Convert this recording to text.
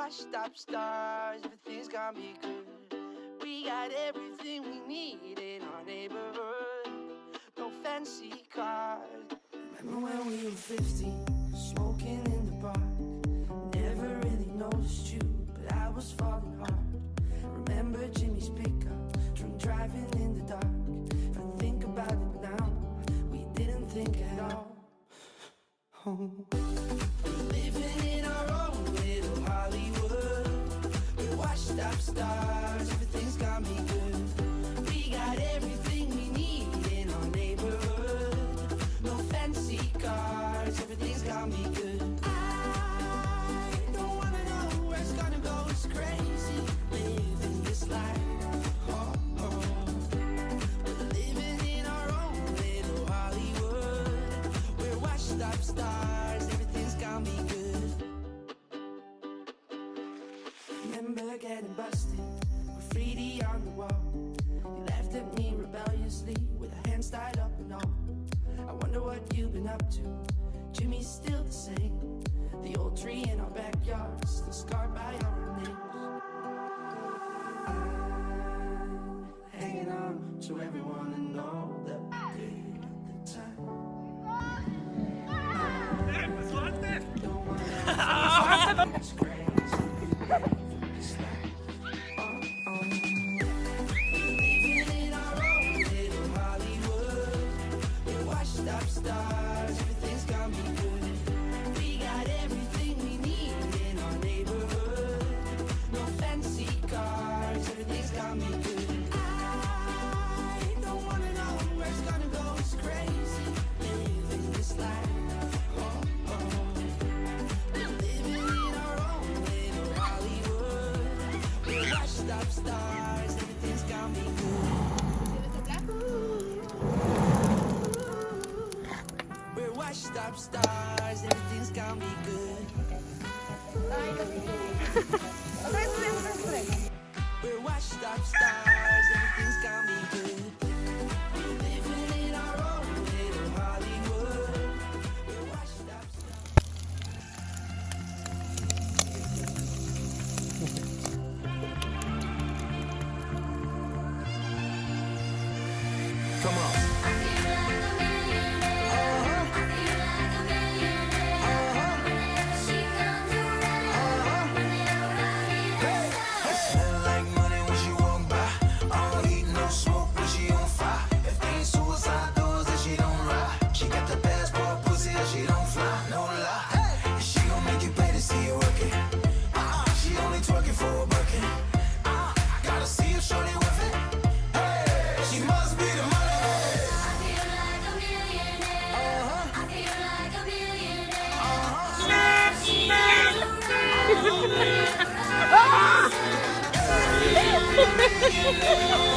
washed up stars, everything's gonna be good. We got everything we need in our neighborhood. No fancy cars. Remember when we were 15, smoking in the park? Never really noticed you, but I was falling hard. Remember Jimmy's pickup, drunk driving in the dark. If I think about it now, we didn't think at all. Oh. We're living in our own little Hollywood. We're washed up stars, everything's gonna be good. We got everything we need in our neighborhood. No fancy cars, everything's gonna be good. I don't wanna know where it's gonna go, it's crazy living this life. Oh, oh. We're living in our own little Hollywood. We're washed up stars, everything's gonna be good. Remember getting busted, graffiti on the wall. You laughed at me rebelliously with our hands tied up and all. I wonder what you've been up to. Jimmy's still the same. The old tree in our backyard, still scarred by our names. I'm hanging on to everyone to know that we did at the time. I don't wanna it's crazy. It's like, oh. We're living in our own little Hollywood. We're washed up stars, everything's gonna be good. We got everything we need in our neighborhood. No fancy cars, everything's gonna be good. I don't wanna know where it's gonna go, it's crazy living this life. Oh, oh. We're living in our own little Hollywood. We're washed up stars, everything's gonna be good. We're washed up stars, everything's gonna be good. We're washed up stars, everything's gonna be good. We're living in our own little Hollywood. We're washed up stars. Come on. Smell like money when she walk by. I don't eat no smoke when she on fire. If they ain't suicide doors, then she don't ride. She got the passport pussy and she don't fly. No lie. And she gon' make you pay to see you working. She only twerking for a bucket. Gotta see if shorty with it. Hey, she must be the money. I feel like a millionaire. I feel like a millionaire. She knows around.